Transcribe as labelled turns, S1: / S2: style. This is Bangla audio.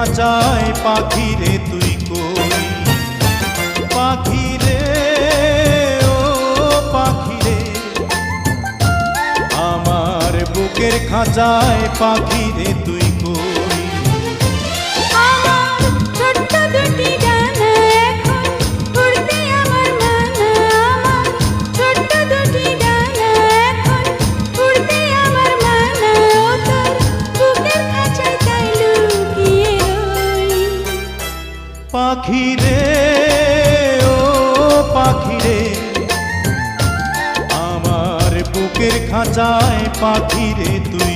S1: খাঁচায় পাখি রে তুই কই, পাখি রে ও পাখি রে, আমার বুকের খাঁচায় পাখি রে তুই কই।
S2: আমার ছোট্ট দুটি ডানা এখন উড়তে আমার মানা, আমার ছোট্ট দুটি ডানা এখন উড়তে আমার মানা, ও তোর বুকের খাঁচায় তাই লুকিয়ে রই।
S1: পাখি রে ও পাখি রে, আমার বুকের খাঁচায় পাখি রে তুই